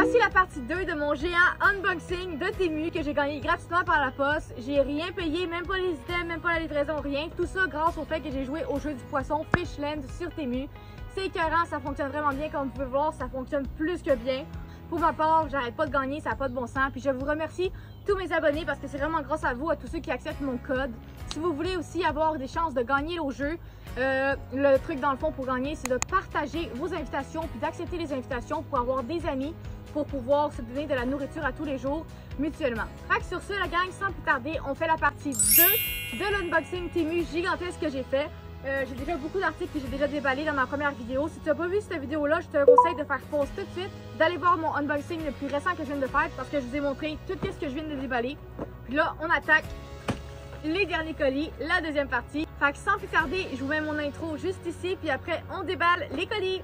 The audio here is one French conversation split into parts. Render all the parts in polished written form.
Voici la partie 2 de mon géant unboxing de Temu que j'ai gagné gratuitement par la poste. J'ai rien payé, même pas les items, même pas la livraison, rien. Tout ça grâce au fait que j'ai joué au jeu du poisson Fishland sur Temu. C'est écœurant, ça fonctionne vraiment bien, comme vous pouvez voir, ça fonctionne plus que bien. Pour ma part, j'arrête pas de gagner, ça n'a pas de bon sens. Puis je vous remercie tous mes abonnés parce que c'est vraiment grâce à vous, à tous ceux qui acceptent mon code. Si vous voulez aussi avoir des chances de gagner au jeu, le truc dans le fond pour gagner, c'est de partager vos invitations puis d'accepter les invitations pour avoir des amis pour pouvoir se donner de la nourriture à tous les jours mutuellement. Fait que sur ce, la gang, sans plus tarder, on fait la partie 2 de l'unboxing Temu gigantesque que j'ai fait. J'ai déjà beaucoup d'articles que j'ai déjà déballés dans ma première vidéo. Si tu n'as pas vu cette vidéo-là, je te conseille de faire pause tout de suite, d'aller voir mon unboxing le plus récent que je viens de faire parce que je vous ai montré tout ce que je viens de déballer. Puis là, on attaque les derniers colis, la deuxième partie. Fait que sans plus tarder, je vous mets mon intro juste ici, puis après, on déballe les colis.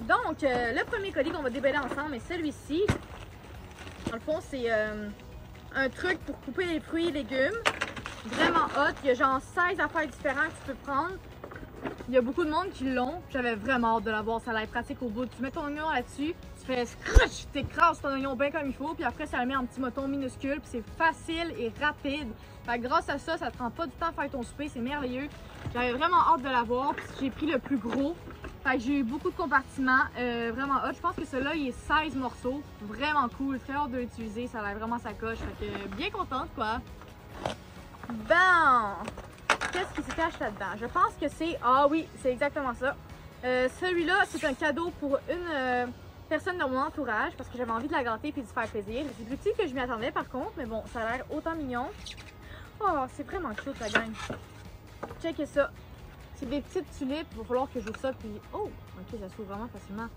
Donc, le premier colis qu'on va déballer ensemble est celui-ci. Dans le fond, c'est un truc pour couper les fruits et légumes. Vraiment hot. Il y a genre 16 affaires différentes que tu peux prendre. Il y a beaucoup de monde qui l'ont. J'avais vraiment hâte de l'avoir. Ça a l'air pratique au bout. Tu mets ton oignon là-dessus, tu fais scratch, tu écrases ton oignon bien comme il faut. Puis après, ça le met en petits motons minuscules. Puis c'est facile et rapide. Fait que grâce à ça, ça te prend pas du temps à faire ton souper. C'est merveilleux. J'avais vraiment hâte de l'avoir. Puis j'ai pris le plus gros. Fait que j'ai eu beaucoup de compartiments, vraiment hot. Je pense que celui-là, il est 16 morceaux. Vraiment cool, très hâte de l'utiliser. Ça a l'air vraiment sa coche. Fait que bien contente, quoi. Bon! Qu'est-ce qui se cache là-dedans? Je pense que c'est... Ah oui, c'est exactement ça. Celui-là, c'est un cadeau pour une personne de mon entourage parce que j'avais envie de la gâter et de se faire plaisir. C'est plus petit que je m'y attendais, par contre. Mais bon, ça a l'air autant mignon. Oh, c'est vraiment cute, la gang. Checkez ça. C'est des petites tulipes, il va falloir que je joue ça, puis... Oh! Ok, ça s'ouvre vraiment facilement.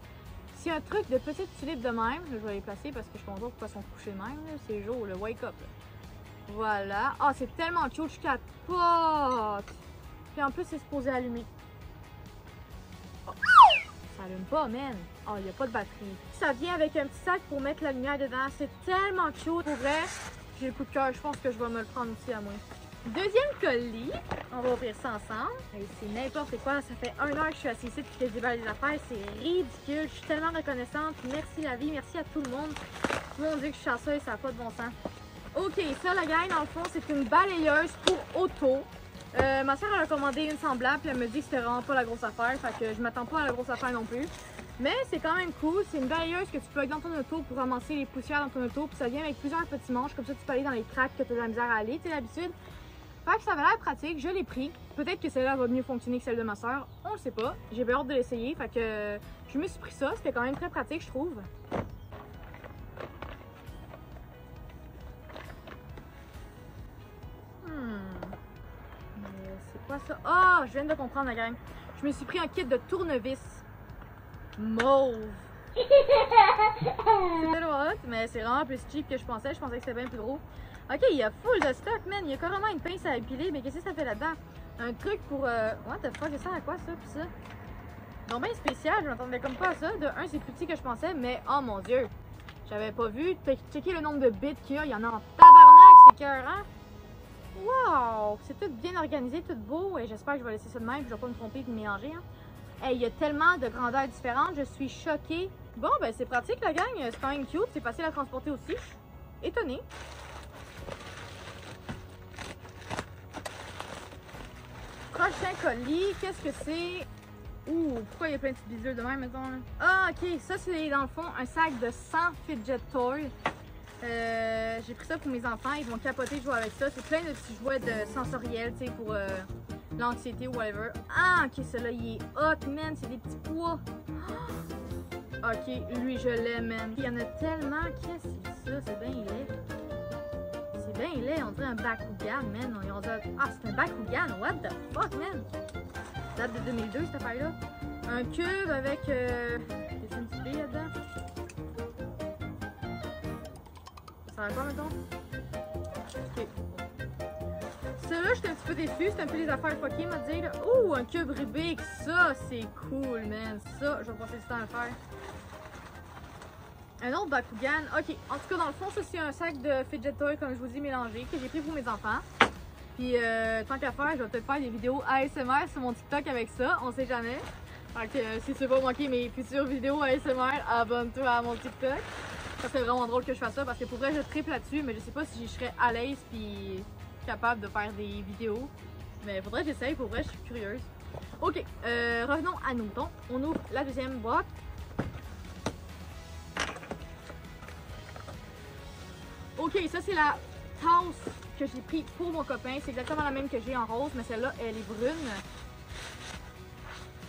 C'est un truc de petites tulipes de même, je vais les placer parce que je comprends pas pourquoi elles sont couchées de même, c'est jour, le wake up. Là. Voilà. Ah, c'est tellement cute, je capote! Puis en plus, c'est supposé allumer. Oh. Ça allume pas, man! Oh, il n'y a pas de batterie. Ça vient avec un petit sac pour mettre la lumière dedans, c'est tellement cute! Pour vrai, j'ai le coup de cœur, je pense que je vais me le prendre aussi à moi. Deuxième colis, on va ouvrir ça ensemble. C'est n'importe quoi, ça fait 1 heure que je suis assise ici et que je déballe les affaires, c'est ridicule. Je suis tellement reconnaissante, merci la vie, merci à tout le monde. Mon Dieu que je suis chanceuse, ça n'a pas de bon sens. Ok, ça la gang, dans le fond, c'est une balayeuse pour auto. Ma soeur elle a commandé une semblable, puis elle me dit que c'était vraiment pas la grosse affaire, fait que je m'attends pas à la grosse affaire non plus. Mais c'est quand même cool, c'est une balayeuse que tu peux mettre dans ton auto pour ramasser les poussières dans ton auto, puis ça vient avec plusieurs petits manches, comme ça tu peux aller dans les tracks que tu as de la misère à aller, tu sais d'habitude. Fait que ça avait l'air pratique, je l'ai pris. Peut-être que celle-là va mieux fonctionner que celle de ma soeur, on le sait pas. J'ai bien hâte de l'essayer, fait que je me suis pris ça, c'était quand même très pratique je trouve. C'est quoi ça? Ah, je viens de comprendre la gang. Je me suis pris un kit de tournevis mauve. C'est tellement hot, mais c'est vraiment plus cheap que je pensais que c'était bien plus gros. Ok, il y a full de stock, man. Il y a carrément une pince à épiler, mais qu'est-ce que ça fait là-dedans? Un truc pour... What the fuck, ça sert à quoi ça, pis ça? Donc bien spécial, je m'attendais comme pas à ça. De un, c'est plus petit que je pensais, mais oh mon dieu! J'avais pas vu. Checker le nombre de bits qu'il y a. Il y en a en tabarnak, c'est écœurant. Wow! C'est tout bien organisé, tout beau. Et j'espère que je vais laisser ça de même, puis je vais pas me tromper et me mélanger. Hein. Hey, il y a tellement de grandeurs différentes, je suis choquée. Bon, ben c'est pratique la gang, c'est quand même cute, c'est facile à transporter aussi. Je suis étonnée. Prochain colis, qu'est-ce que c'est? Ouh, pourquoi il y a plein de petites bisules de même, mettons? Là? Ah, ok, ça c'est dans le fond un sac de 100 fidget toys. J'ai pris ça pour mes enfants, ils vont capoter de jouer avec ça. C'est plein de petits jouets de sensoriels, tu sais, pour l'anxiété ou whatever. Ah, ok, celui-là il est hot, man, c'est des petits pois. Oh, ok, lui je l'aime, man. Il y en a tellement, qu'est-ce que c'est ça? C'est bien laid. C'est bien laid, on dirait un Bakugan, man. Ah, c'est un Bakugan, what the fuck, man? Ça date de 2002, cette affaire-là. Un cube avec... Qu'est-ce une petite bille là-dedans? Ça va quoi, mettons? Ok. Celui-là, j'étais un petit peu déçue. C'est un peu les affaires fuckées, m'a dit. Ouh, un cube Rubik. Ça, c'est cool, man. Ça, je vais passer du temps à le faire. Un autre Bakugan. Ok, en tout cas, dans le fond, ça, c'est un sac de fidget toy, comme je vous dis, mélangé, que j'ai pris pour mes enfants. Puis tant qu'à faire, je vais peut-être faire des vidéos ASMR sur mon TikTok avec ça, on sait jamais. Fait que si tu veux pas manquer mes futures vidéos ASMR, abonne-toi à mon TikTok. Ça serait vraiment drôle que je fasse ça parce que pour vrai je triple là-dessus, mais je sais pas si je serais à l'aise puis capable de faire des vidéos. Mais faudrait que j'essaye, pour vrai je suis curieuse. Ok, revenons à nos moutons. On ouvre la deuxième boîte. Ok, ça c'est la tasse que j'ai pris pour mon copain. C'est exactement la même que j'ai en rose, mais celle-là elle est brune.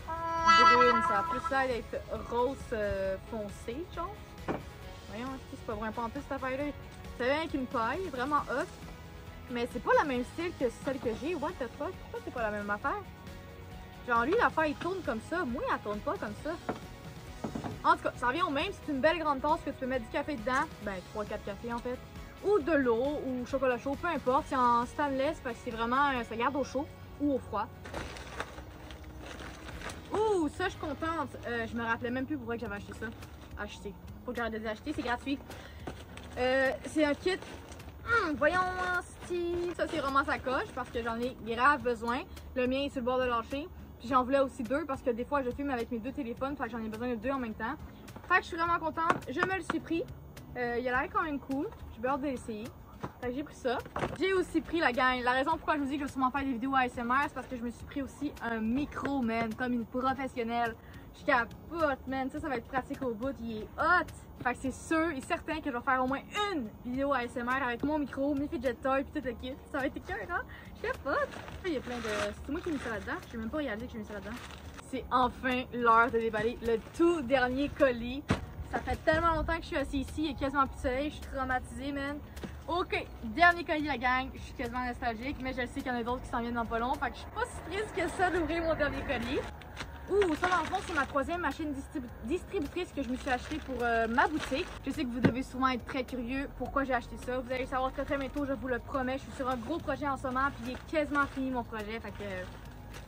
Brune, ça a plus l'air d'être rose foncé, genre. Voyons, c'est pas vraiment pas en plus cette affaire-là. C'est avec une paille, vraiment hot. Mais c'est pas la même style que celle que j'ai. What the fuck? Pourquoi c'est pas la même affaire? Genre lui, la paille tourne comme ça. Moi, elle tourne pas comme ça. En tout cas, ça revient au même. C'est une belle grande tasse que tu peux mettre du café dedans. Ben, 3-4 cafés en fait. Ou de l'eau, ou chocolat chaud, peu importe. C'est en stainless, parce que c'est vraiment, ça garde au chaud ou au froid. Ouh, ça je suis contente. Je me rappelais même plus pourquoi j'avais acheté ça. Acheté. Faut que j'arrête de les acheter, c'est gratuit. C'est un kit. Voyons, Steve. Ça c'est vraiment sa coche parce que j'en ai grave besoin. Le mien est sur le bord de lâcher. Puis j'en voulais aussi deux parce que des fois je filme avec mes deux téléphones. Fait que j'en ai besoin de deux en même temps. Fait que je suis vraiment contente. Je me le suis pris. Il a l'air quand même cool. J'ai hâte de l'essayer. Fait que j'ai pris ça. J'ai aussi pris la gang. La raison pourquoi je vous dis que je vais sûrement faire des vidéos ASMR, c'est parce que je me suis pris aussi un micro, man, comme une professionnelle. Je capote, man. Ça va être pratique au bout. Il est hot. Fait que c'est sûr et certain que je vais faire au moins une vidéo ASMR avec mon micro, mes fidget toys puis tout le kit. Ça va être écœurant. Je capote. Il y a plein de... C'est moi qui ai mis ça là-dedans. Je n'ai même pas réalisé que j'ai mis ça là-dedans. C'est enfin l'heure de déballer le tout dernier colis. Ça fait tellement longtemps que je suis assise ici. Il y a quasiment plus de soleil. Je suis traumatisée, man. Ok, dernier colis la gang, je suis quasiment nostalgique, mais je sais qu'il y en a d'autres qui s'en viennent dans pas long, fait que je suis pas si triste que ça d'ouvrir mon dernier colis. Ouh, ça dans le fond c'est ma troisième machine distributrice que je me suis achetée pour ma boutique. Je sais que vous devez sûrement être très curieux pourquoi j'ai acheté ça. Vous allez le savoir très bientôt, je vous le promets. Je suis sur un gros projet en ce moment, puis il est quasiment fini mon projet, fait que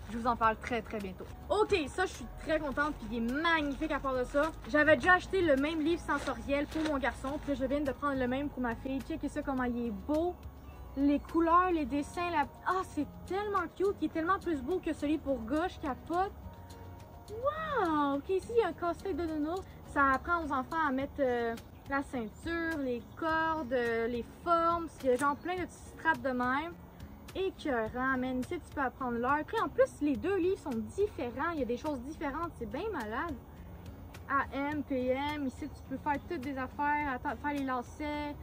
je vous en parle très bientôt. Ok, ça je suis très contente, puis il est magnifique à part de ça. J'avais déjà acheté le même livre sensoriel pour mon garçon, puis je viens de prendre le même pour ma fille. Checkez ça comment il est beau. Les couleurs, les dessins, ah c'est tellement cute, il est tellement plus beau que celui pour gauche, capote. Wow! Ok, ici il y a un casse-tête de nounours. Ça apprend aux enfants à mettre la ceinture, les cordes, les formes. Il y a genre plein de petits straps de même. Écœurant, man. Ici, tu peux apprendre l'heure. Après, en plus, les deux livres sont différents. Il y a des choses différentes. C'est bien malade. AM, PM. Ici, tu peux faire toutes des affaires. Faire les lacets.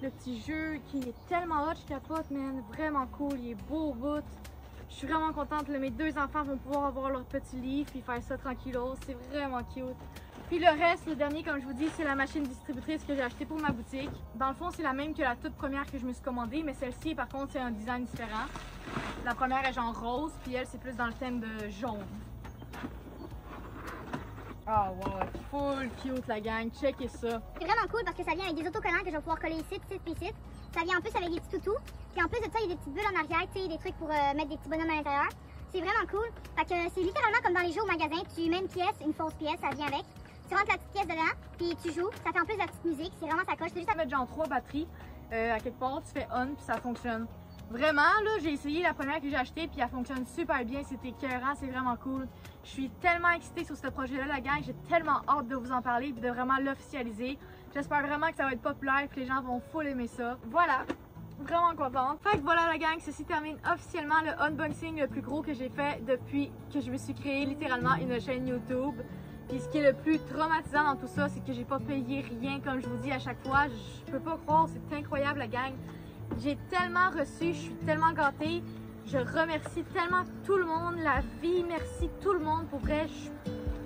Le petit jeu qui est tellement hot. Je capote, man. Vraiment cool. Il est beau au bout. Je suis vraiment contente. Là, mes deux enfants vont pouvoir avoir leur petit livre et faire ça tranquillos. C'est vraiment cute. Puis le reste, le dernier, comme je vous dis, c'est la machine distributrice que j'ai achetée pour ma boutique. Dans le fond, c'est la même que la toute première que je me suis commandée, mais celle-ci, par contre, c'est un design différent. La première est genre rose, puis elle, c'est plus dans le thème de jaune. Oh wow, full cute la gang, checkez ça. C'est vraiment cool parce que ça vient avec des autocollants que je vais pouvoir coller ici, ici. Ça vient en plus avec des petits toutous. Puis en plus de ça, il y a des petites bulles en arrière, tu sais, des trucs pour mettre des petits bonhommes à l'intérieur. C'est vraiment cool. Fait que c'est littéralement comme dans les jeux au magasin. Tu mets une pièce, une fausse pièce, ça vient avec. Tu rentres la petite pièce dedans, puis tu joues. Ça fait en plus de la petite musique. C'est vraiment sa coche. C'est juste à mettre genre 3 batteries à quelque part, tu fais on, puis ça fonctionne. Vraiment, là, j'ai essayé la première que j'ai achetée, puis elle fonctionne super bien. C'était écœurant, c'est vraiment cool. Je suis tellement excitée sur ce projet-là, la gang. J'ai tellement hâte de vous en parler, puis de vraiment l'officialiser. J'espère vraiment que ça va être populaire, que les gens vont full aimer ça. Voilà. Vraiment contente. Fait que voilà la gang, ceci termine officiellement le unboxing le plus gros que j'ai fait depuis que je me suis créé littéralement une chaîne YouTube. Puis ce qui est le plus traumatisant dans tout ça, c'est que j'ai pas payé rien comme je vous dis à chaque fois. Je peux pas croire, c'est incroyable la gang. J'ai tellement reçu, je suis tellement gâtée. Je remercie tellement tout le monde, la vie, merci tout le monde. Pour vrai,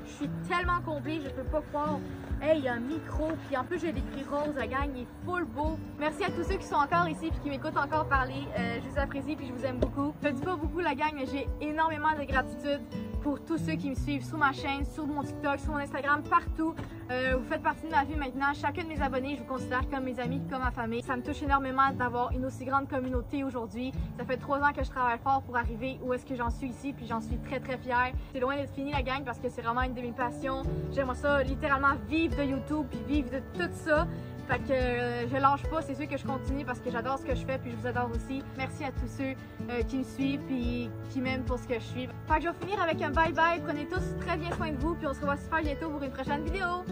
je suis tellement comblée, je peux pas croire. Hey, il y a un micro, puis en plus j'ai l'écrit rose, la gang, il est full beau. Merci à tous ceux qui sont encore ici puis qui m'écoutent encore parler. Je vous apprécie puis je vous aime beaucoup. Je ne dis pas beaucoup la gang, mais j'ai énormément de gratitude pour tous ceux qui me suivent sur ma chaîne, sur mon TikTok, sur mon Instagram, partout. Vous faites partie de ma vie maintenant. Chacun de mes abonnés, je vous considère comme mes amis, comme ma famille. Ça me touche énormément d'avoir une aussi grande communauté aujourd'hui. Ça fait 3 ans que je travaille fort pour arriver où est-ce que j'en suis ici, puis j'en suis très fière. C'est loin d'être fini la gang parce que c'est vraiment une de mes passions. J'aimerais ça littéralement vivre de YouTube puis vivre de tout ça. Fait que je lâche pas, c'est sûr que je continue parce que j'adore ce que je fais puis je vous adore aussi. Merci à tous ceux qui me suivent puis qui m'aiment pour ce que je suis. Fait que je vais finir avec un bye bye. Prenez tous très bien soin de vous puis on se revoit super bientôt pour une prochaine vidéo.